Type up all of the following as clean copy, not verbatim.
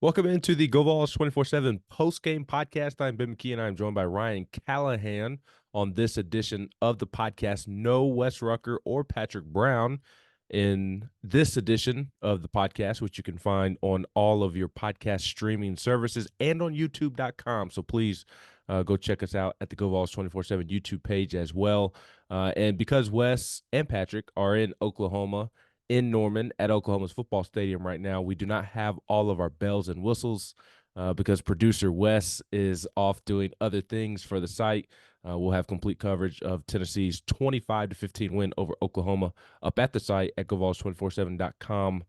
Welcome into the GoVols247 Postgame Podcast. I'm Ben McKee, and I'm joined by Ryan Callahan on this edition of the podcast. No Wes Rucker or Patrick Brown in this edition of the podcast, which you can find on all of your podcast streaming services and on YouTube.com. So please go check us out at the GoVols247 YouTube page as well. And because Wes and Patrick are in Oklahoma, in Norman at Oklahoma's football stadium right now, we do not have all of our bells and whistles because producer Wes is off doing other things for the site. We'll have complete coverage of Tennessee's 25-15 win over Oklahoma up at the site at GoVols247.com.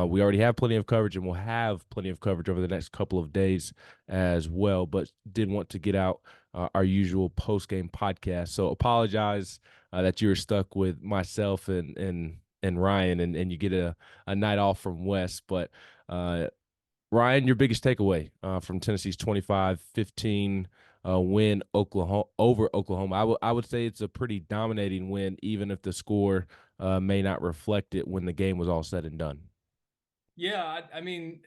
We already have plenty of coverage, and we'll have plenty of coverage over the next couple of days as well, but did want to get out our usual post-game podcast. So apologize that you were stuck with myself and Ryan, and you get a night off from Wes. But Ryan, your biggest takeaway from Tennessee's 25-15 win over Oklahoma. I would say it's a pretty dominating win, even if the score may not reflect it when the game was all said and done. Yeah, I mean,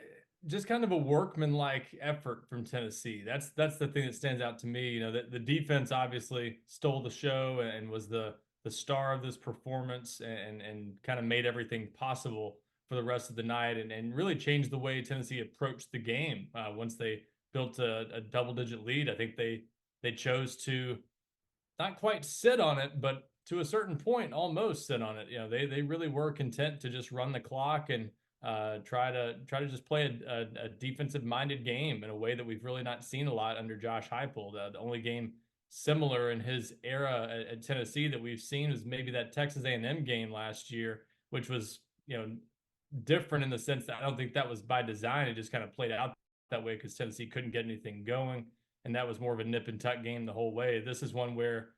just kind of a workmanlike effort from Tennessee. That's the thing that stands out to me. The defense obviously stole the show and was the star of this performance and kind of made everything possible for the rest of the night and really changed the way Tennessee approached the game. Once they built a double-digit lead, I think they chose to not quite sit on it, but to a certain point, almost sit on it. They really were content to just run the clock and try to just play a defensive minded game in a way that we've really not seen a lot under Josh Heupel. The only game similar in his era at Tennessee that we've seen is maybe that Texas A&M game last year, which was different in the sense that I don't think that was by design. It just kind of played out that way because Tennessee couldn't get anything going, and that was more of a nip and tuck game the whole way. This is one where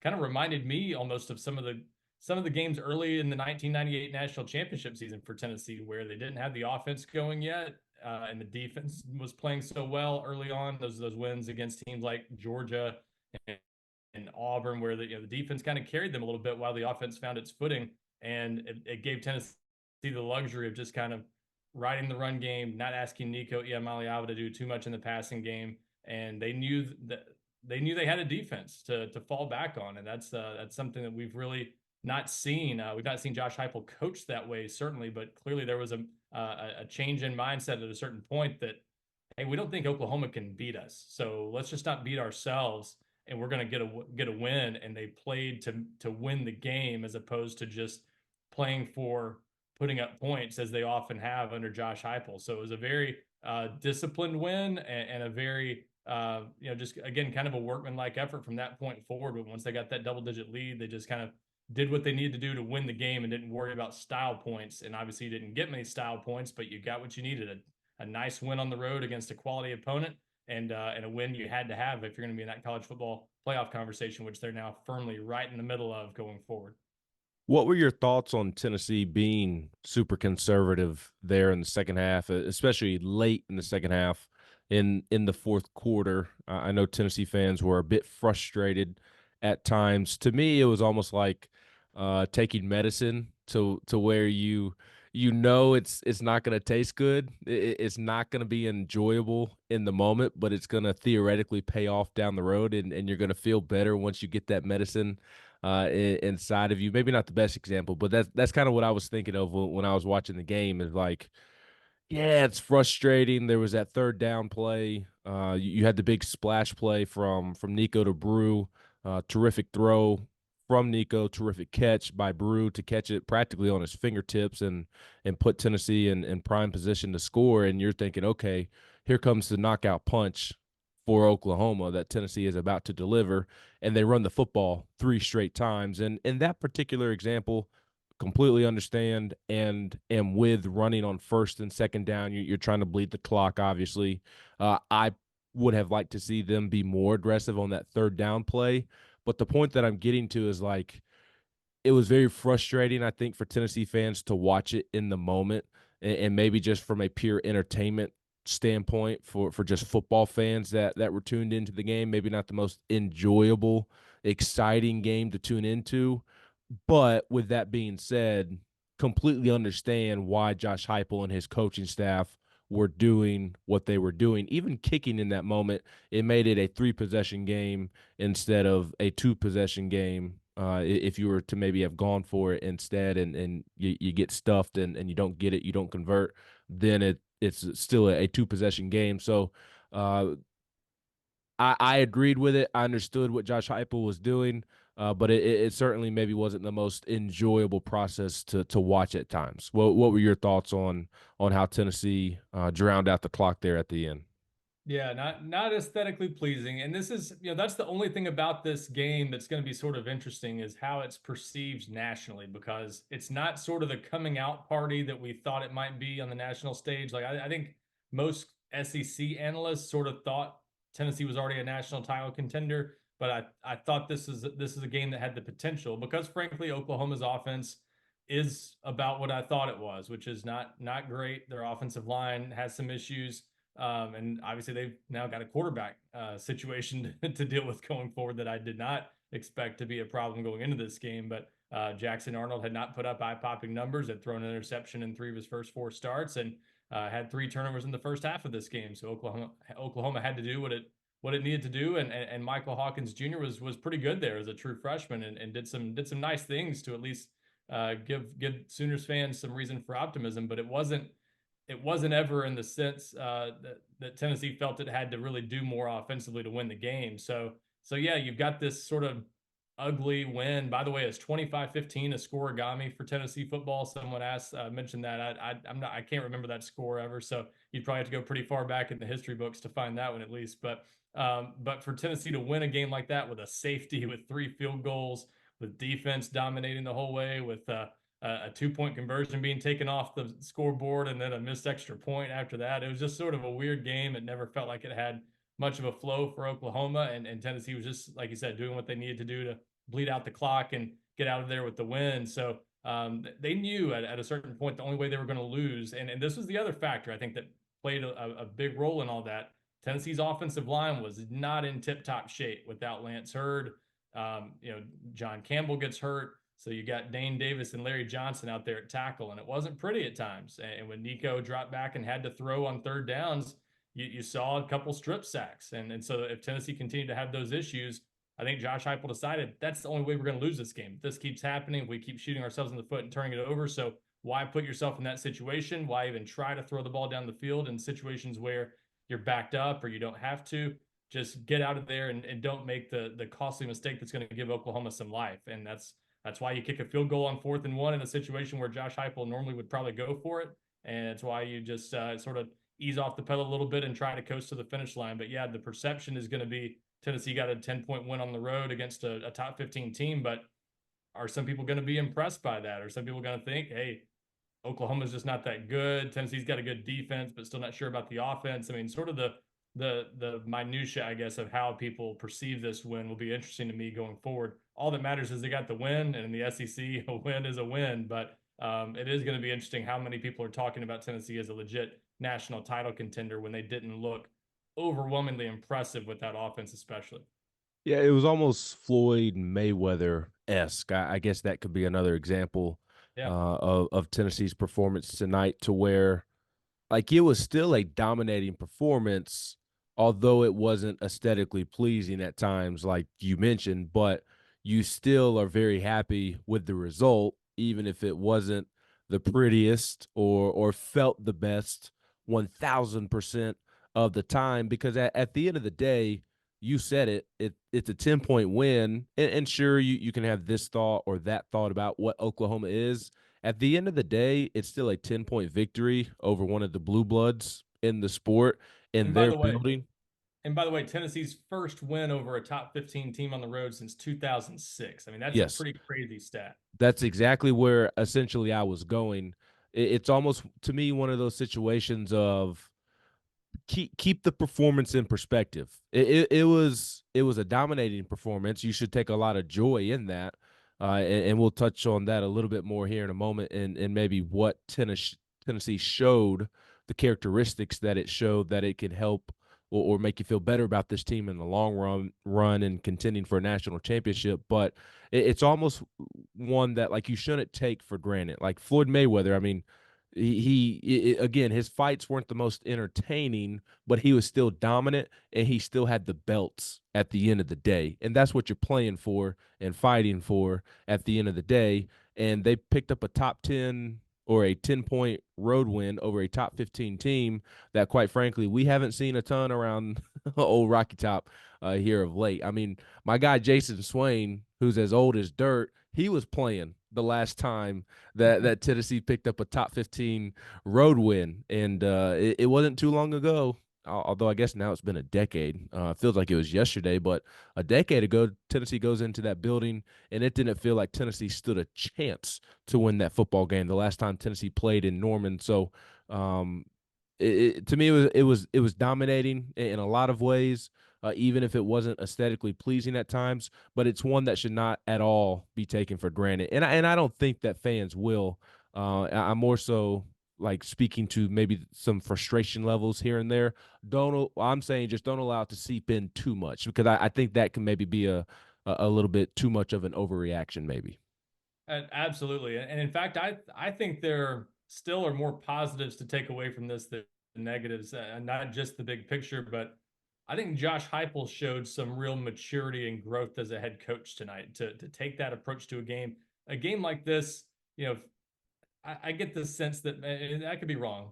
kind of reminded me almost of some of the games early in the 1998 national championship season for Tennessee, where they didn't have the offense going yet, and the defense was playing so well early on. Those wins against teams like Georgia and, and Auburn, where the defense kind of carried them a little bit while the offense found its footing, and it gave Tennessee the luxury of just kind of riding the run game, not asking Nico Iamaleava to do too much in the passing game, and they had a defense to fall back on, and that's something that we've really not seen. We've not seen Josh Heupel coach that way, certainly, but clearly there was a change in mindset at a certain point that, hey, we don't think Oklahoma can beat us, so let's just not beat ourselves, and we're going to get a win. And they played to win the game as opposed to just playing for putting up points as they often have under Josh Heupel. So it was a very disciplined win and a very just again kind of a workmanlike effort from that point forward. But once they got that double-digit lead, they just kind of did what they needed to do to win the game and didn't worry about style points. And obviously, you didn't get many style points, but you got what you needed: a nice win on the road against a quality opponent, and a win you had to have if you're going to be in that college football playoff conversation, which they're now firmly right in the middle of going forward. What were your thoughts on Tennessee being super conservative there in the second half, especially late in the second half in the fourth quarter? I know Tennessee fans were a bit frustrated at times. To me, it was almost like taking medicine to where you know it's not going to taste good. It's not going to be enjoyable in the moment, but it's going to theoretically pay off down the road, and you're going to feel better once you get that medicine inside of you. Maybe not the best example, but that's kind of what I was thinking of when I was watching the game. Is like, yeah, it's frustrating. There was that third down play. You had the big splash play from Nico to Brew. Terrific throw from Nico. Terrific catch by Brew to catch it practically on his fingertips and put Tennessee in prime position to score. And you're thinking, okay, here comes the knockout punch for Oklahoma that Tennessee is about to deliver, and they run the football three straight times. And in that particular example, completely understand and am with running on first and second down. You're trying to bleed the clock, obviously. I would have liked to see them be more aggressive on that third down play. But the point that I'm getting to is like it was very frustrating, I think, for Tennessee fans to watch it in the moment, and maybe just from a pure entertainment standpoint for just football fans that were tuned into the game, maybe not the most enjoyable, exciting game to tune into. But with that being said, completely understand why Josh Heupel and his coaching staff were doing what they were doing. Even kicking in that moment, it made it a 3-possession game instead of a 2-possession game. If you were to maybe have gone for it instead, and you get stuffed and you don't get it, you don't convert, then it's still a 2-possession game. So uh, I agreed with it. I understood what Josh Heupel was doing, but it certainly maybe wasn't the most enjoyable process to watch at times. What were your thoughts on how Tennessee drowned out the clock there at the end? Yeah, not aesthetically pleasing. And this is, that's the only thing about this game that's going to be sort of interesting is how it's perceived nationally, because it's not sort of the coming out party that we thought it might be on the national stage. Like I think most SEC analysts sort of thought Tennessee was already a national title contender, but I thought this is a game that had the potential because frankly Oklahoma's offense is about what I thought it was, which is not great. Their offensive line has some issues. And obviously, they've now got a quarterback situation to deal with going forward that I did not expect to be a problem going into this game. But Jackson Arnold had not put up eye-popping numbers, had thrown an interception in 3 of his first 4 starts, and had 3 turnovers in the first half of this game. So Oklahoma had to do what it needed to do, and Michael Hawkins Jr. was pretty good there as a true freshman, and did some nice things to at least give Sooners fans some reason for optimism. But it wasn't ever in the sense that Tennessee felt it had to really do more offensively to win the game. So yeah, you've got this sort of ugly win. By the way, it's 25-15 a scoregami for Tennessee football. Someone asked, mentioned that. I can't remember that score ever. So you'd probably have to go pretty far back in the history books to find that one at least. But for Tennessee to win a game like that with a safety, with 3 field goals, with defense dominating the whole way, with a 2-point conversion being taken off the scoreboard and then a missed extra point after that. It was just sort of a weird game. It never felt like it had much of a flow for Oklahoma, and Tennessee was just, like you said, doing what they needed to do to bleed out the clock and get out of there with the win. So they knew at a certain point the only way they were going to lose, and this was the other factor I think that played a big role in all that. Tennessee's offensive line was not in tip-top shape without Lance Hurd. John Campbell gets hurt. So you got Dane Davis and Larry Johnson out there at tackle, and it wasn't pretty at times. And when Nico dropped back and had to throw on 3rd downs, you saw a couple strip sacks. And so if Tennessee continued to have those issues, I think Josh Heupel decided that's the only way we're going to lose this game. If this keeps happening, we keep shooting ourselves in the foot and turning it over. So why put yourself in that situation? Why even try to throw the ball down the field in situations where you're backed up or you don't have to? Just get out of there and don't make the costly mistake that's going to give Oklahoma some life. And that's why you kick a field goal on 4th and 1 in a situation where Josh Heupel normally would probably go for it. And it's why you just sort of ease off the pedal a little bit and try to coast to the finish line. But yeah, the perception is going to be Tennessee got a 10-point win on the road against a top 15 team. But are some people going to be impressed by that? Are some people going to think, hey, Oklahoma's just not that good. Tennessee's got a good defense, but still not sure about the offense. I mean, sort of the minutia, I guess, of how people perceive this win will be interesting to me going forward. All that matters is they got the win, and in the SEC, a win is a win. But it is going to be interesting how many people are talking about Tennessee as a legit national title contender when they didn't look overwhelmingly impressive with that offense, especially. Yeah, it was almost Floyd Mayweather esque. I guess that could be another example Yeah. of Tennessee's performance tonight, to where like it was still a dominating performance, although it wasn't aesthetically pleasing at times, like you mentioned, but you still are very happy with the result, even if it wasn't the prettiest or felt the best 1000% of the time. Because at the end of the day, you said it's a 10-point win. And sure, you can have this thought or that thought about what Oklahoma is. At the end of the day, it's still a 10-point victory over one of the blue bloods in the sport, And in by their the way, building. Tennessee's first win over a top 15 team on the road since 2006. I mean, that's a Yes, pretty crazy stat. that's exactly where essentially I was going. It's almost, to me, one of those situations of keep the performance in perspective. It was a dominating performance. You should take a lot of joy in that, and we'll touch on that a little bit more here in a moment, and maybe what Tennessee showed, the characteristics that it showed that it can help or make you feel better about this team in the long run and contending for a national championship. But it's almost one that like you shouldn't take for granted. Like Floyd Mayweather, I mean, Again, his fights weren't the most entertaining, but he was still dominant, and he still had the belts at the end of the day. And that's what you're playing for and fighting for at the end of the day. And they picked up a top 10 or a 10-point road win over a top 15 team that, quite frankly, we haven't seen a ton around old Rocky Top here of late. I mean, my guy Jason Swain, who's as old as dirt, he was playing the last time that Tennessee picked up a top 15 road win, and it wasn't too long ago. Although I guess now it's been a decade. It feels like it was yesterday, but a decade ago, Tennessee goes into that building, and it didn't feel like Tennessee stood a chance to win that football game. The last time Tennessee played in Norman, so um, to me, it was dominating in a lot of ways, even if it wasn't aesthetically pleasing at times. But it's one that should not at all be taken for granted, and I don't think that fans will. I'm more so like speaking to maybe some frustration levels here and there. I'm saying just don't allow it to seep in too much, because I think that can maybe be a little bit too much of an overreaction, maybe. Absolutely. And in fact, I think there still are more positives to take away from this than negatives, and not just the big picture, but I think Josh Heupel showed some real maturity and growth as a head coach tonight to take that approach to a game. A game like this, you know, I get the sense that, and I could be wrong.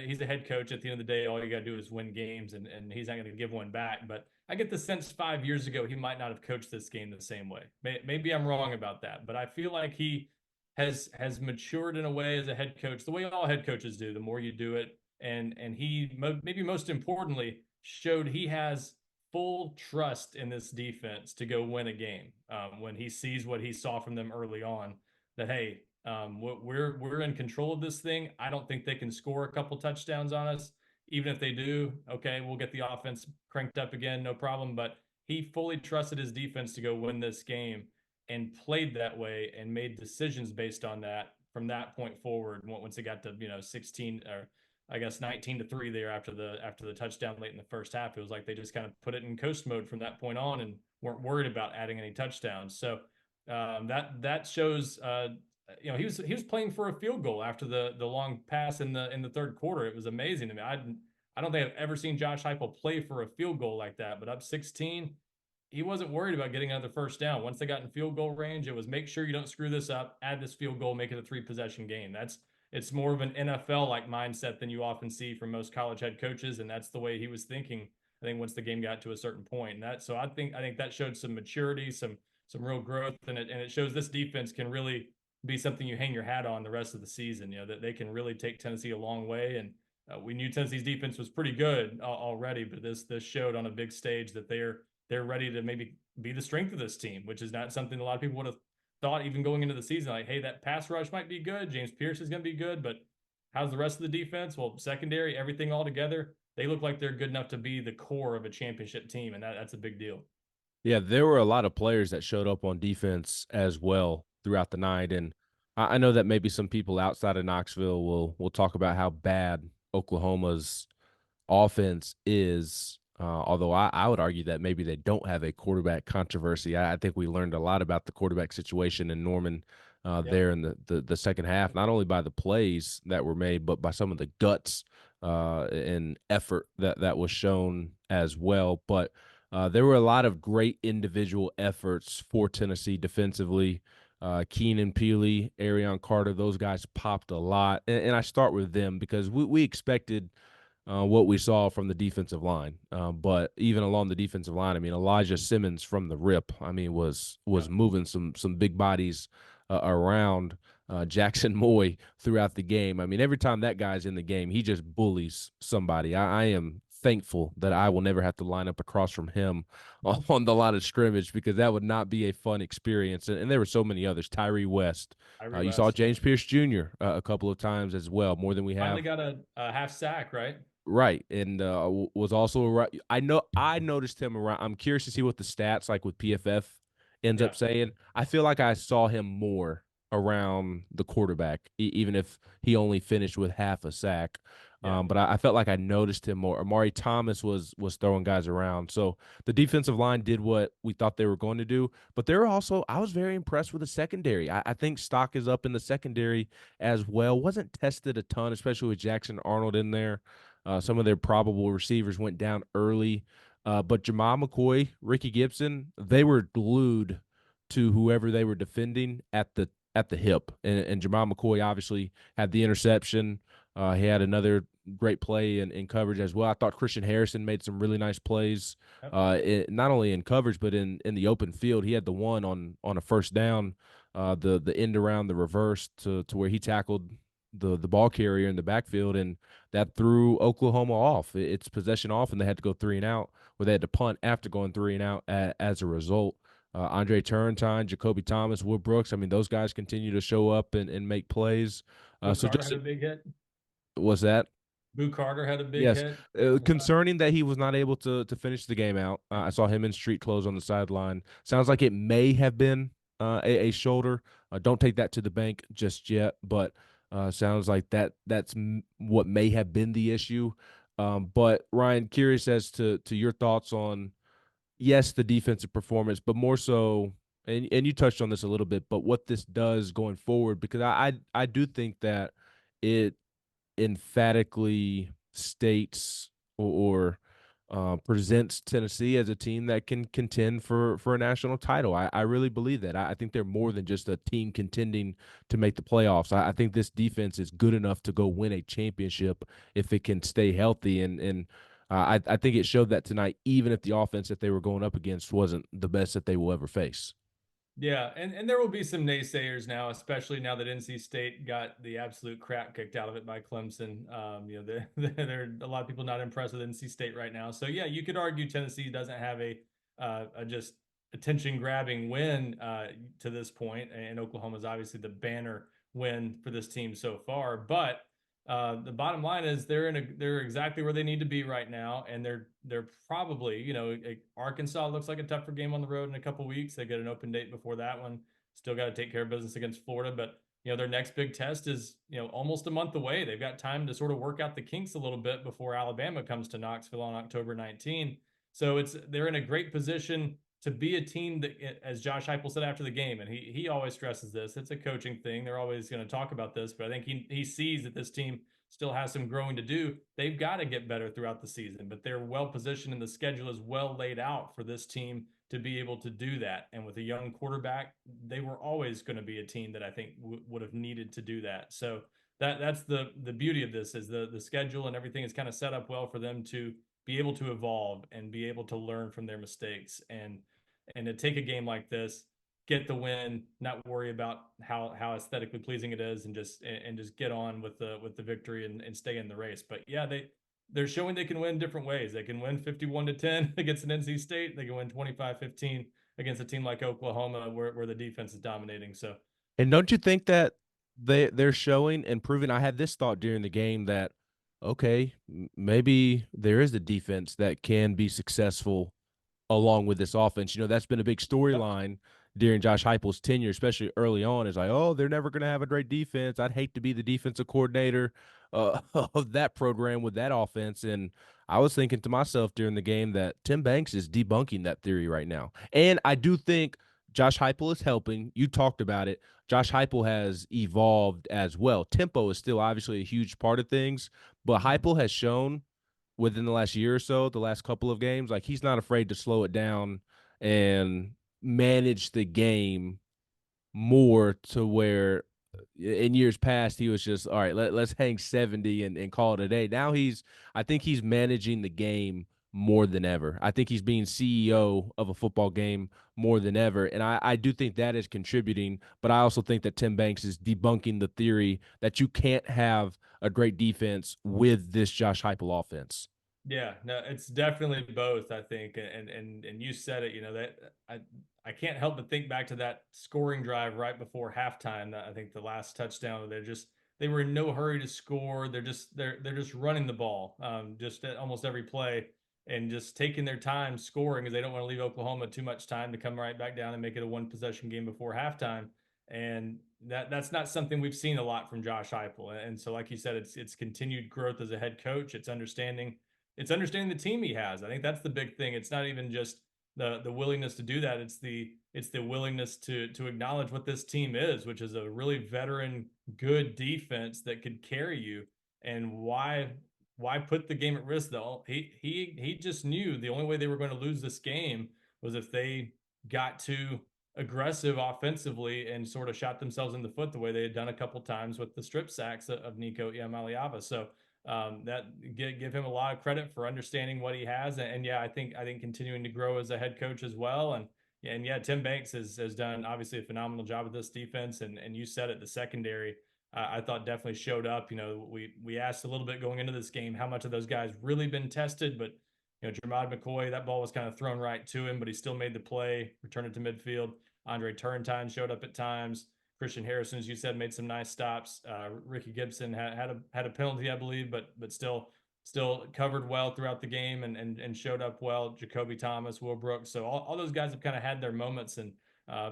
He's a head coach. At the end of the day, all you got to do is win games, and he's not going to give one back. But I get the sense 5 years ago he might not have coached this game the same way. Maybe I'm wrong about that, but I feel like he has matured in a way as a head coach, the way all head coaches do. The more you do it, and he maybe most importantly showed he has full trust in this defense to go win a game when he sees what he saw from them early on. That hey, we're in control of this thing. I don't think they can score a couple touchdowns on us. Even if they do, okay, we'll get the offense cranked up again, no problem. But he fully trusted his defense to go win this game and played that way and made decisions based on that from that point forward. Once it got to 16 or I guess 19-3 there after the touchdown late in the first half, it was like they just kind of put it in coast mode from that point on and weren't worried about adding any touchdowns. So that shows he was playing for a field goal after the long pass in the third quarter. It was amazing to me. I don't think I've ever seen Josh Heupel play for a field goal like that. But up 16, he wasn't worried about getting another first down. Once they got in field goal range, it was make sure you don't screw this up, add this field goal, make it a 3 possession game. It's more of an NFL like mindset than you often see from most college head coaches, and that's the way he was thinking. I think once the game got to a certain point, I think that showed some maturity, some real growth, and it shows this defense can really be something you hang your hat on the rest of the season. That they can really take Tennessee a long way. And we knew Tennessee's defense was pretty good already, but this showed on a big stage that they're ready to maybe be the strength of this team, which is not something a lot of people would have thought even going into the season. Like, hey, that pass rush might be good, James Pierce is going to be good, but how's the rest of the defense? Well, secondary, everything all together, they look like they're good enough to be the core of a championship team, and that's a big deal. Yeah, there were a lot of players that showed up on defense as well throughout the night, and I know that maybe some people outside of Knoxville will talk about how bad Oklahoma's offense is. Although I would argue that maybe they don't have a quarterback controversy. I think we learned a lot about the quarterback situation in Norman Yep. there in the second half, not only by the plays that were made, but by some of the guts and effort that was shown as well. But there were a lot of great individual efforts for Tennessee defensively. Keenan Peely, Arion Carter, those guys popped a lot. And I start with them because we expected what we saw from the defensive line. But even along the defensive line, I mean, Elijah Simmons from the rip, I mean, was Yep. moving some big bodies around Jackson Moy throughout the game. I mean, every time that guy's in the game, he just bullies somebody. I am thankful that I will never have to line up across from him on the line of scrimmage, because that would not be a fun experience. And there were so many others. Tyree West. Irie You saw West, yep. James Pierce Jr. A couple of times as well, more than we Finally have. got a half sack, right? Right, and was also right. I noticed him around. I'm curious to see what the stats like with PFF ends Yeah. up saying. I feel like I saw him more around the quarterback, even if he only finished with half a sack. Yeah. But I felt like I noticed him more. Amari Thomas was throwing guys around. So the defensive line did what we thought they were going to do. But they were also, I was very impressed with the secondary. I think stock is up in the secondary as well. Wasn't tested a ton, especially with Jackson Arnold in there. Some of their probable receivers went down early. But Jamal McCoy, Ricky Gibson, they were glued to whoever they were defending at the hip. And Jamal McCoy obviously had the interception. He had another great play in coverage as well. I thought Christian Harrison made some really nice plays, Yep. not only in coverage but in the open field. He had the one on a first down, the end around the reverse to where he tackled the ball carrier in the backfield, and that threw Oklahoma off. It's possession off, and they had to go 3-and-out, where they had to punt after going 3-and-out as a result. Andre Turrentine, Jacoby Thomas, Will Brooks. I mean, those guys continue to show up and make plays. Boo So Carter just had a big hit. was that Boo Carter had a big yes, hit. concerning that he was not able to finish the game out. I saw him in street clothes on the sideline. Sounds like it may have been a shoulder. Don't take that to the bank just yet, but sounds like that's what may have been the issue. But Ryan, curious as to your thoughts on yes, the defensive performance, but more so, and you touched on this a little bit, but what this does going forward, because I do think that it emphatically states or presents Tennessee as a team that can contend for a national title. I really believe that. I think they're more than just a team contending to make the playoffs. I think this defense is good enough to go win a championship if it can stay healthy. And I think it showed that tonight, even if the offense that they were going up against wasn't the best that they will ever face. Yeah, and there will be some naysayers now, especially now that NC State got the absolute crap kicked out of it by Clemson. There are a lot of people not impressed with NC State right now. So yeah, you could argue Tennessee doesn't have a just attention grabbing win to this point, and Oklahoma is obviously the banner win for this team so far. But the bottom line is they're exactly where they need to be right now, and they're probably Arkansas looks like a tougher game on the road in a couple weeks. They get an open date before that one. Still got to take care of business against Florida, but their next big test is almost a month away. They've got time to sort of work out the kinks a little bit before Alabama comes to Knoxville on October 19. So they're in a great position to be a team that, as Josh Heupel said after the game, and he always stresses this, it's a coaching thing. They're always going to talk about this, but I think he sees that this team still has some growing to do. They've got to get better throughout the season, but they're well positioned and the schedule is well laid out for this team to be able to do that. And with a young quarterback, they were always going to be a team that I think would have needed to do that. So that's the beauty of this is the schedule and everything is kind of set up well for them to be able to evolve and be able to learn from their mistakes and to take a game like this, get the win, not worry about how aesthetically pleasing it is, and just get on with the victory and stay in the race. But yeah, they're showing they can win different ways. They can win 51-10 against an NC State. They can win 25-15 against a team like Oklahoma where the defense is dominating. So And don't you think that they're showing and proving? I had this thought during the game that okay, maybe there is a defense that can be successful along with this offense. That's been a big yep. storyline during Josh Heupel's tenure, especially early on. Is like, oh, they're never going to have a great defense. I'd hate to be the defensive coordinator of that program with that offense. And I was thinking to myself during the game that Tim Banks is debunking that theory right now. And I do think Josh Heupel is helping. You talked about it. Josh Heupel has evolved as well. Tempo is still obviously a huge part of things, but Heupel has shown within the last year or so, the last couple of games, like he's not afraid to slow it down and manage the game more to where in years past he was just all right, let's hang 70 and call it a day. Now I think he's managing the game more than ever. I think he's being CEO of a football game more than ever. And I do think that is contributing, but I also think that Tim Banks is debunking the theory that you can't have a great defense with this Josh Heupel offense. Yeah, no, it's definitely both, I think. And you said it, that I can't help but think back to that scoring drive right before halftime. I think the last touchdown, they were in no hurry to score. They're just running the ball, just at almost every play and just taking their time scoring because they don't want to leave Oklahoma too much time to come right back down and make it a one possession game before halftime. And that's not something we've seen a lot from Josh Heupel. And so, like you said, it's continued growth as a head coach. It's understanding the team he has. I think that's the big thing. It's not even just the willingness to do that. It's the willingness to acknowledge what this team is, which is a really veteran, good defense that could carry you. And why put the game at risk though? He just knew the only way they were going to lose this game was if they got too aggressive offensively and sort of shot themselves in the foot the way they had done a couple times with the strip sacks of Nico Iamaleava. So that give him a lot of credit for understanding what he has, and yeah, I think continuing to grow as a head coach as well, and yeah, Tim Banks has done obviously a phenomenal job with this defense, and you said it, the secondary. I thought definitely showed up. We asked a little bit going into this game how much of those guys really been tested, but Jermod McCoy, that ball was kind of thrown right to him, but he still made the play, returned it to midfield. Andre Turrentine showed up at times. Christian Harrison, as you said, made some nice stops. Ricky Gibson had a penalty, I believe, but still covered well throughout the game and showed up well. Jacoby Thomas, Will Brooks, so all those guys have kind of had their moments and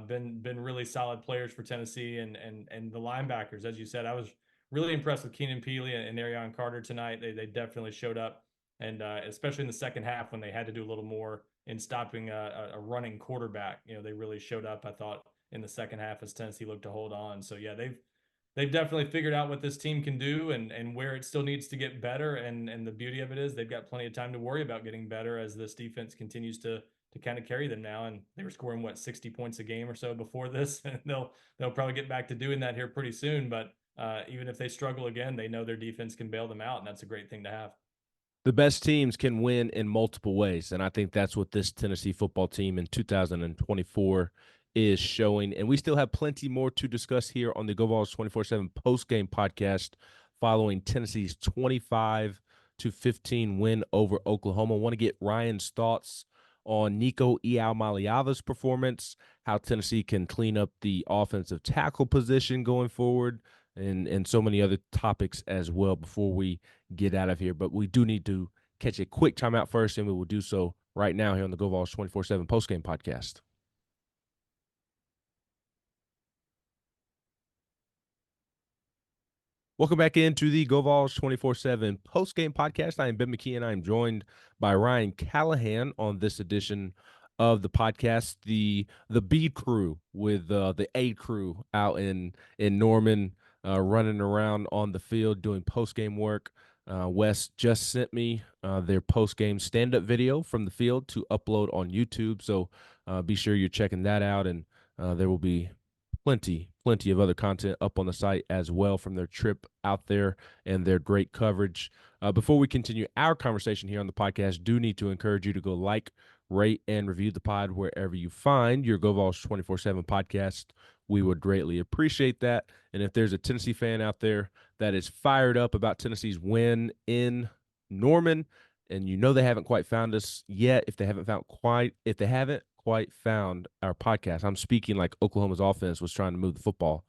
been really solid players for Tennessee and the linebackers, as you said. I was really impressed with Keenan Peely and Arion Carter tonight. They definitely showed up, and especially in the second half when they had to do a little more in stopping a running quarterback. They really showed up, I thought, in the second half as Tennessee looked to hold on. So yeah, they've definitely figured out what this team can do and where it still needs to get better. And the beauty of it is they've got plenty of time to worry about getting better as this defense continues to kind of carry them now. And they were scoring 60 points a game or so before this, and they'll probably get back to doing that here pretty soon. But even if they struggle again, they know their defense can bail them out, and that's a great thing to have. The best teams can win in multiple ways, and I think that's what this Tennessee football team in 2024 is showing. And we still have plenty more to discuss here on the GoVols247 Postgame Podcast following Tennessee's 25-15 win over Oklahoma. I want to get Ryan's thoughts on Nico Iamaleava's performance, how Tennessee can clean up the offensive tackle position going forward, and so many other topics as well before we get out of here. But we do need to catch a quick timeout first, and we will do so right now here on the GoVols 24/7 Postgame Podcast. Welcome back into the GoVols 24/7 Postgame Podcast. I am Ben McKee, and I am joined by Ryan Callahan on this edition of the podcast. The B crew with the A crew out in Norman, running around on the field doing postgame work. Wes just sent me their postgame stand-up video from the field to upload on YouTube, so be sure you're checking that out, and there will be plenty of other content up on the site as well from their trip out there and their great coverage. Before we continue our conversation here on the podcast, do need to encourage you to go like, rate, and review the pod wherever you find your GoVols 24/7 podcast. We would greatly appreciate that. And if there's a Tennessee fan out there that is fired up about Tennessee's win in Norman, and they haven't quite found us yet, if they haven't quite found our podcast, I'm speaking like Oklahoma's offense was trying to move the football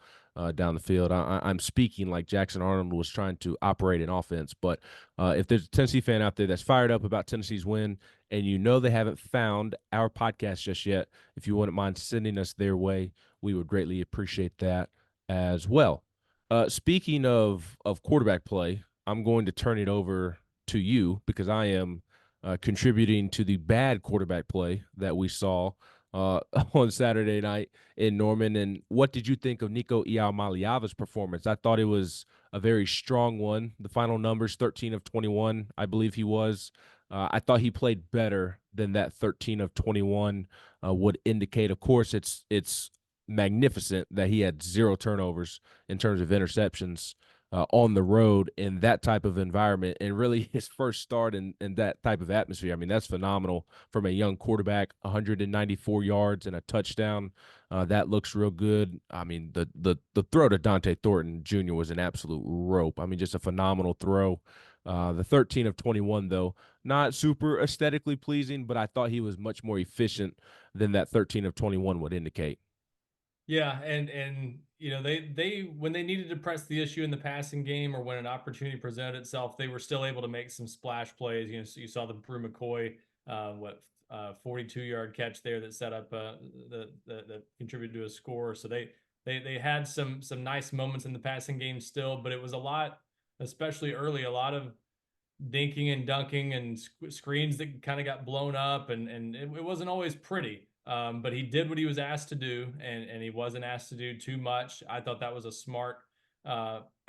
down the field. I'm speaking like Jackson Arnold was trying to operate an offense. But if there's a Tennessee fan out there that's fired up about Tennessee's win, and they haven't found our podcast just yet, if you wouldn't mind sending us their way, we would greatly appreciate that as well. Speaking of quarterback play, I'm going to turn it over to you because I am contributing to the bad quarterback play that we saw on Saturday night in Norman. And what did you think of Nico Iamaleava's performance? I thought it was a very strong one. The final numbers, 13 of 21, I believe he was. I thought he played better than that 13 of 21 would indicate. Of course, it's magnificent that he had 0 turnovers in terms of interceptions on the road in that type of environment, and really his first start in that type of atmosphere. I mean, that's phenomenal from a young quarterback. 194 yards and a touchdown. That looks real good. I mean, the throw to Dante Thornton Jr. was an absolute rope. I mean, just a phenomenal throw. The 13 of 21, though, not super aesthetically pleasing, but I thought he was much more efficient than that 13 of 21 would indicate. Yeah, and they when they needed to press the issue in the passing game or when an opportunity presented itself, they were still able to make some splash plays. So you saw the Brew McCoy 42-yard catch there that set up that contributed to a score. So they had some nice moments in the passing game still, but it was a lot, especially early, a lot of dinking and dunking and screens that kind of got blown up, and it wasn't always pretty. But he did what he was asked to do, and he wasn't asked to do too much. I thought that was a smart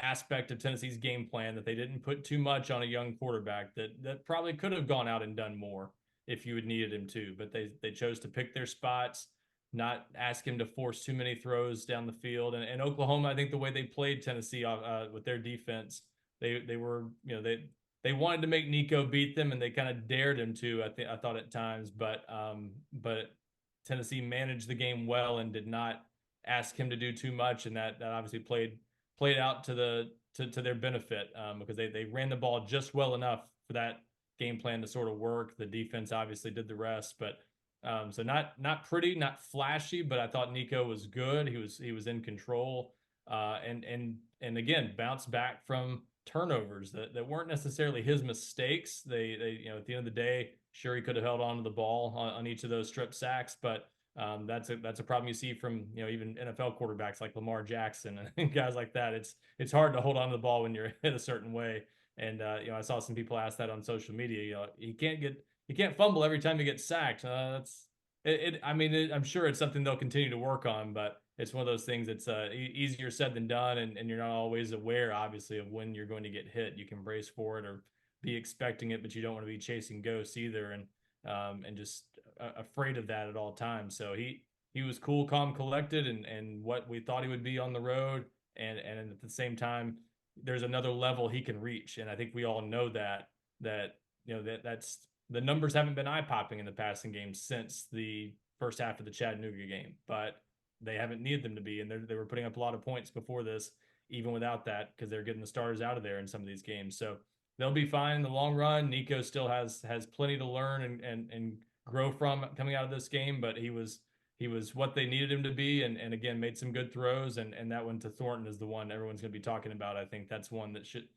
aspect of Tennessee's game plan, that they didn't put too much on a young quarterback that probably could have gone out and done more if you had needed him to. But they chose to pick their spots, not ask him to force too many throws down the field. And Oklahoma, I think the way they played Tennessee with their defense, they were, they wanted to make Nico beat them, and they kind of dared him to. I thought at times, but Tennessee managed the game well and did not ask him to do too much, and that obviously played out to their benefit, because they ran the ball just well enough for that game plan to sort of work. The defense obviously did the rest, but so not pretty, not flashy, but I thought Nico was good. He was in control, and again bounced back from turnovers that weren't necessarily his mistakes. They at the end of the day, sure, he could have held on to the ball on each of those strip sacks, but that's a problem you see from even NFL quarterbacks like Lamar Jackson and guys like that. It's hard to hold on to the ball when you're hit a certain way. And I saw some people ask that on social media. He can't fumble every time he gets sacked. That's it. I mean, I'm sure it's something they'll continue to work on, but it's one of those things that's easier said than done, and you're not always aware, obviously, of when you're going to get hit. You can brace for it or be expecting it, but you don't want to be chasing ghosts either, and just afraid of that at all times. So he was cool, calm, collected, and what we thought he would be on the road, and at the same time, there's another level he can reach, and I think we all know that's the numbers haven't been eye popping in the passing game since the first half of the Chattanooga game, but they haven't needed them to be, and they were putting up a lot of points before this, even without that, because they're getting the starters out of there in some of these games. So they'll be fine in the long run. Nico still has plenty to learn and grow from coming out of this game, but he was what they needed him to be, and again made some good throws, and that one to Thornton is the one everyone's going to be talking about. I think that's one that should,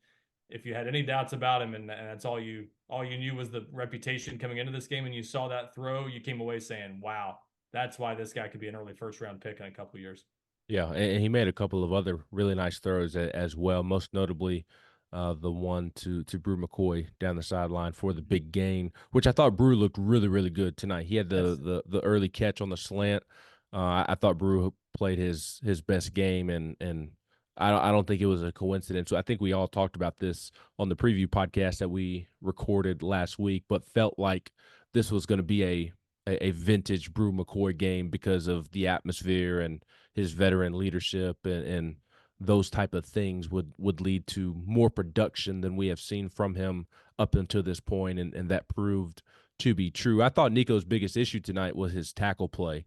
if you had any doubts about him, and that's all you knew was the reputation coming into this game, and you saw that throw, you came away saying, "Wow, that's why this guy could be an early first round pick in a couple of years." Yeah, and he made a couple of other really nice throws as well. Most notably, the one to Brew McCoy down the sideline for the big gain, which I thought Brew looked really really good tonight. He had Yes. the early catch on the slant. I thought Brew played his best game, and I don't think it was a coincidence. So I think we all talked about this on the preview podcast that we recorded last week, but felt like this was going to be a vintage Brew McCoy game because of the atmosphere and his veteran leadership, and those type of things would lead to more production than we have seen from him up until this point, and that proved to be true. I thought Nico's biggest issue tonight was his tackle play,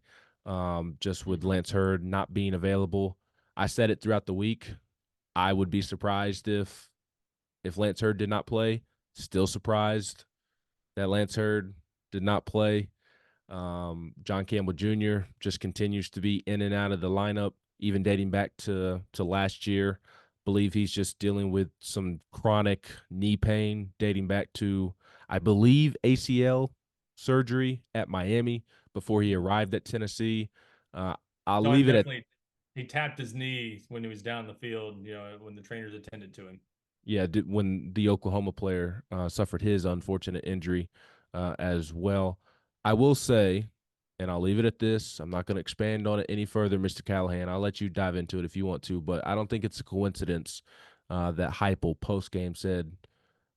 just with Lance Hurd not being available. I said it throughout the week. I would be surprised if Lance Hurd did not play. Still surprised that Lance Hurd did not play. John Campbell Jr. just continues to be in and out of the lineup, even dating back to last year. Believe he's just dealing with some chronic knee pain dating back to, I believe, ACL surgery at Miami before he arrived at Tennessee. Uh, I'll No, I leave it at definitely, he tapped his knee when he was down the field, when the trainers attended to him. yeah, when the Oklahoma player suffered his unfortunate injury as well. I will say, and I'll leave it at this, I'm not going to expand on it any further, Mr. Callahan. I'll let you dive into it if you want to, but I don't think it's a coincidence that Heupel post-game said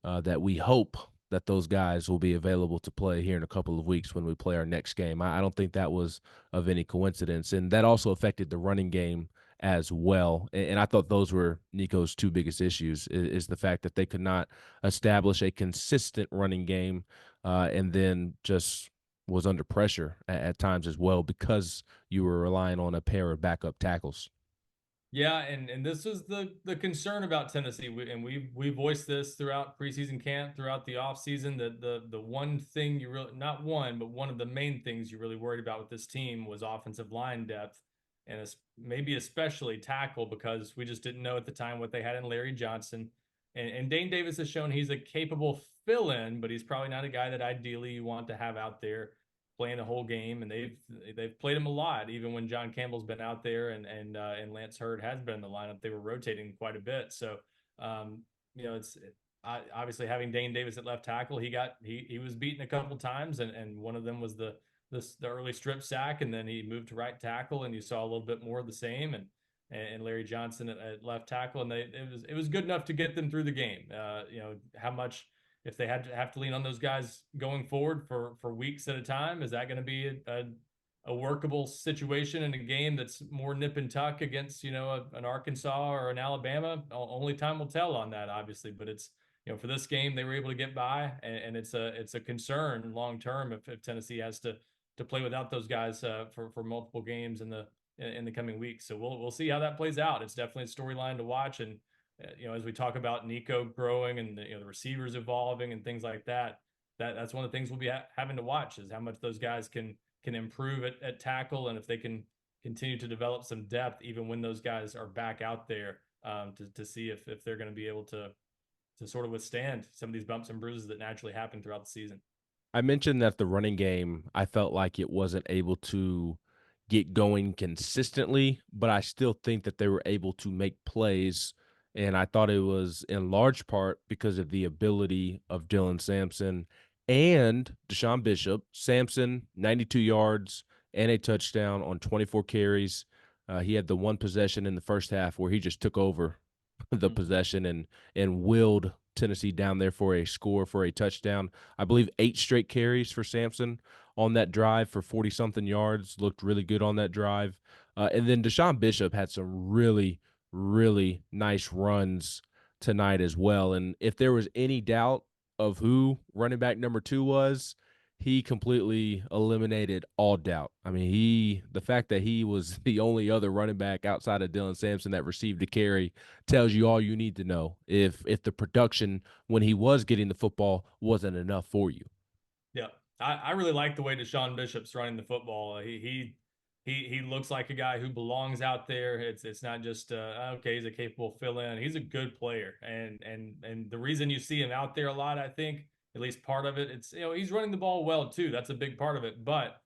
that we hope that those guys will be available to play here in a couple of weeks when we play our next game. I don't think that was of any coincidence, and that also affected the running game as well. And I thought those were Nico's two biggest issues is the fact that they could not establish a consistent running game, and then just was under pressure at times as well because you were relying on a pair of backup tackles. Yeah, and this was the concern about Tennessee, and we voiced this throughout preseason camp, throughout the offseason, that the one thing you really, not one, but one of the main things you really worried about with this team was offensive line depth, and maybe especially tackle, because we just didn't know at the time what they had in Larry Johnson, and Dane Davis has shown he's a capable fill-in, but he's probably not a guy that ideally you want to have out there playing the whole game, and they've played him a lot. Even when John Campbell's been out there and Lance Hurd has been in the lineup, they were rotating quite a bit. So it's obviously having Dane Davis at left tackle. He was beaten a couple times, and one of them was the early strip sack, and then he moved to right tackle, and you saw a little bit more of the same, and Larry Johnson at left tackle, and it was good enough to get them through the game. How much, if they have to lean on those guys going forward for weeks at a time, is that going to be a workable situation in a game that's more nip and tuck against an Arkansas or an Alabama? Only time will tell on that, obviously, but it's for this game they were able to get by, and it's a concern long term if Tennessee has to play without those guys for multiple games in the coming weeks. So we'll see how that plays out. It's definitely a storyline to watch, and as we talk about Nico growing and the receivers evolving and things like that, that's one of the things we'll be having to watch, is how much those guys can improve at tackle, and if they can continue to develop some depth even when those guys are back out there, to see if they're going to be able to sort of withstand some of these bumps and bruises that naturally happen throughout the season. I mentioned that the running game, I felt like it wasn't able to get going consistently, but I still think that they were able to make plays. And I thought it was in large part because of the ability of Dylan Sampson and Deshaun Bishop. Sampson, 92 yards and a touchdown on 24 carries. He had the one possession in the first half where he just took over the possession and willed Tennessee down there for a score, for a touchdown. I believe 8 straight carries for Sampson on that drive for 40-something yards. Looked really good on that drive. And then Deshaun Bishop had some really, really nice runs tonight as well. And if there was any doubt of who running back number 2 was, he completely eliminated all doubt. I mean, the fact that he was the only other running back outside of Dylan Sampson that received a carry tells you all you need to know if the production when he was getting the football wasn't enough for you. Yeah, I really like the way Deshaun Bishop's running the football. He looks like a guy who belongs out there. It's not just okay, he's a capable fill-in. He's a good player, and the reason you see him out there a lot, I think, at least part of it, it's he's running the ball well too. That's a big part of it, but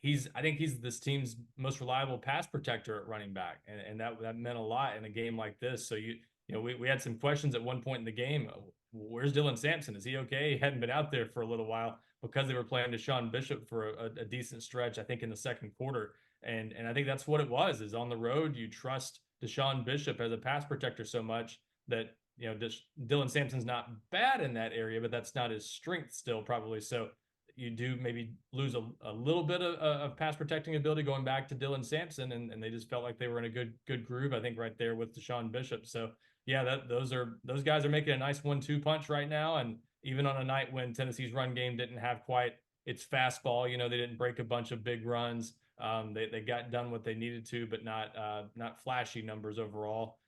I think he's this team's most reliable pass protector at running back, and that meant a lot in a game like this. So we had some questions at one point in the game. Where's Dylan Sampson? Is he okay? He hadn't been out there for a little while because they were playing Deshaun Bishop for a decent stretch, I think, in the second quarter. And I think that's what it was, is on the road, you trust Deshaun Bishop as a pass protector so much that, Dylan Sampson's not bad in that area, but that's not his strength still, probably. So you do maybe lose a little bit of pass protecting ability going back to Dylan Sampson, and they just felt like they were in a good groove, I think, right there with Deshaun Bishop. So yeah, those guys are making a nice 1-2 punch right now, and even on a night when Tennessee's run game didn't have quite its fastball, they didn't break a bunch of big runs. They got done what they needed to, but not flashy numbers overall.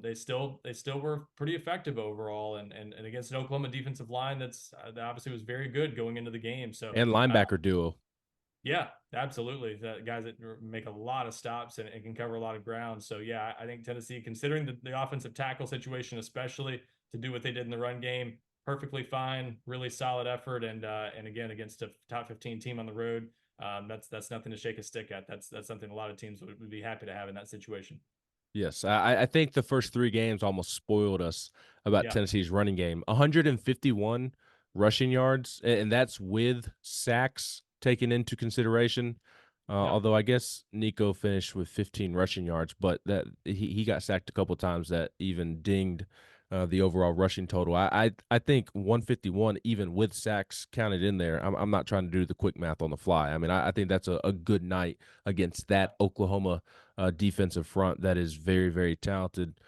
They still were pretty effective overall, and against an Oklahoma defensive line that obviously was very good going into the game. So And linebacker duo. yeah, absolutely. The guys that make a lot of stops and can cover a lot of ground. So yeah, I think Tennessee, considering the offensive tackle situation, especially to do what they did in the run game, perfectly fine, really solid effort, and again against a top 15 team on the road, that's nothing to shake a stick at. That's something a lot of teams would be happy to have in that situation. Yes, I think the first 3 games almost spoiled us about Yeah, Tennessee's running game. 151 rushing yards, and that's with sacks taken into consideration. yeah. Although I guess Nico finished with 15 rushing yards, but that he got sacked a couple times that even dinged the overall rushing total. I think 151 even with sacks counted in there. I'm not trying to do the quick math on the fly. I mean, I think that's a good night against that Oklahoma defensive front that is very, very talented.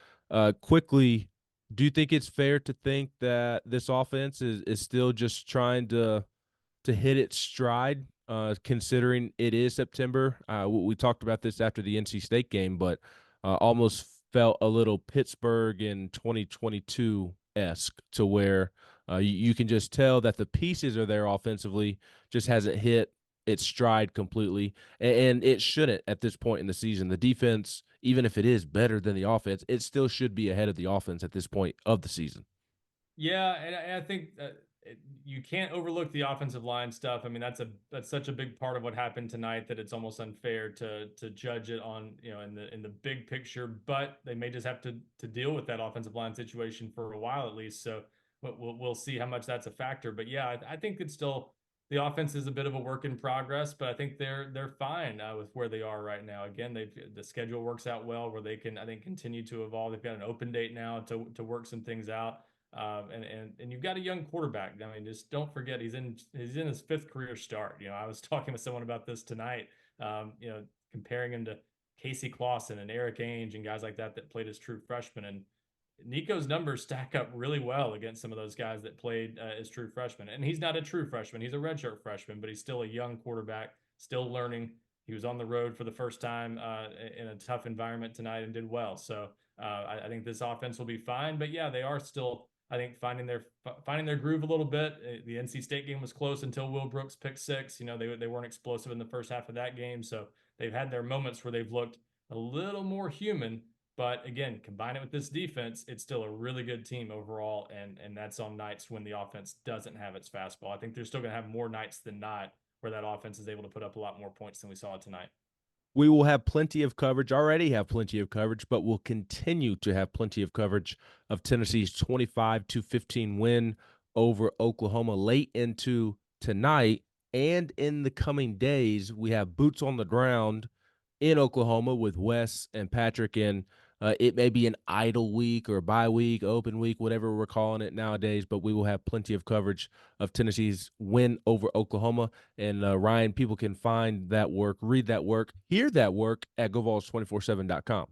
Quickly, do you think it's fair to think that this offense is still just trying to hit its stride, considering it is September? We talked about this after the NC State game, but almost felt a little Pittsburgh in 2022-esque, to where you can just tell that the pieces are there offensively, just hasn't hit its stride completely, and it shouldn't at this point in the season. The defense, even if it is better than the offense, it still should be ahead of the offense at this point of the season. Yeah, and I think you can't overlook the offensive line stuff. I mean, that's such a big part of what happened tonight that it's almost unfair to judge it on, in the big picture. But they may just have to deal with that offensive line situation for a while at least. So we'll see how much that's a factor. But yeah, I think it's still the offense is a bit of a work in progress, but I think they're fine with where they are right now. Again, the schedule works out well where they can, I think, continue to evolve. They've got an open date now to work some things out. And you've got a young quarterback. I mean, just don't forget he's in his fifth career start. I was talking with someone about this tonight. Comparing him to Casey Clausen and Eric Ainge and guys like that played as true freshmen. And Nico's numbers stack up really well against some of those guys that played as true freshmen. And he's not a true freshman; he's a redshirt freshman, but he's still a young quarterback, still learning. He was on the road for the first time in a tough environment tonight and did well. So I think this offense will be fine. But yeah, they are still, I think, finding their groove a little bit. The NC State game was close until Will Brooks picked six. They weren't explosive in the first half of that game, so they've had their moments where they've looked a little more human. But again, combine it with this defense, it's still a really good team overall, and that's on nights when the offense doesn't have its fastball. I think they're still going to have more nights than not where that offense is able to put up a lot more points than we saw tonight. We will have plenty of coverage, already have plenty of coverage, but we'll continue to have plenty of coverage of Tennessee's 25-15 win over Oklahoma late into tonight. And in the coming days, we have boots on the ground in Oklahoma with Wes and Patrick. And it may be an idle week or bye week, open week, whatever we're calling it nowadays, but we will have plenty of coverage of Tennessee's win over Oklahoma. And Ryan, people can find that work, read that work, hear that work at GoVols247.com.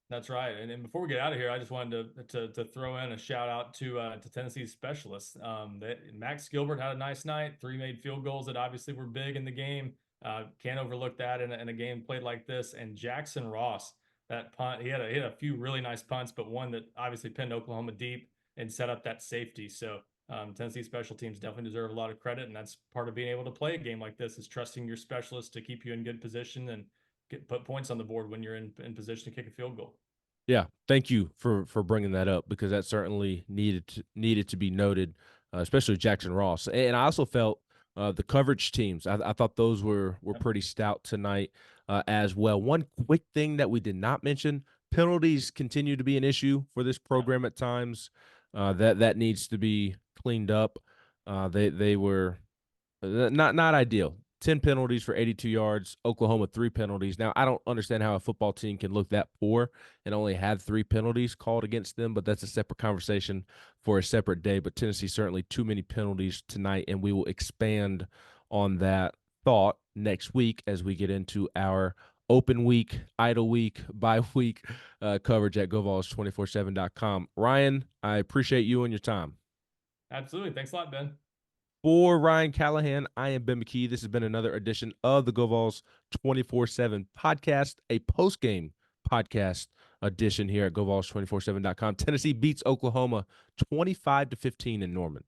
That's right. And before we get out of here, I just wanted to throw in a shout out to Tennessee's specialists. Max Gilbert had a nice night. 3 made field goals that obviously were big in the game. Can't overlook that in a game played like this. And Jackson Ross, that punt, he had a few really nice punts, but one that obviously pinned Oklahoma deep and set up that safety. So Tennessee special teams definitely deserve a lot of credit, and that's part of being able to play a game like this is trusting your specialists to keep you in good position and put points on the board when you're in position to kick a field goal. Yeah, thank you for bringing that up because that certainly needed to be noted, especially Jackson Ross. And I also felt the coverage teams. I thought those were pretty stout tonight as well. One quick thing that we did not mention: penalties continue to be an issue for this program at times. That needs to be cleaned up. They were not ideal. 10 penalties for 82 yards, Oklahoma 3 penalties. Now, I don't understand how a football team can look that poor and only have 3 penalties called against them, but that's a separate conversation for a separate day. But Tennessee certainly too many penalties tonight, and we will expand on that thought next week as we get into our open week, idle week, bye week coverage at GoVols247.com. Ryan, I appreciate you and your time. Absolutely. Thanks a lot, Ben. For Ryan Callahan, I am Ben McKee. This has been another edition of the GoVols 24/7 podcast, a post-game podcast edition here at GoVols247.com. Tennessee beats Oklahoma 25-15 in Norman.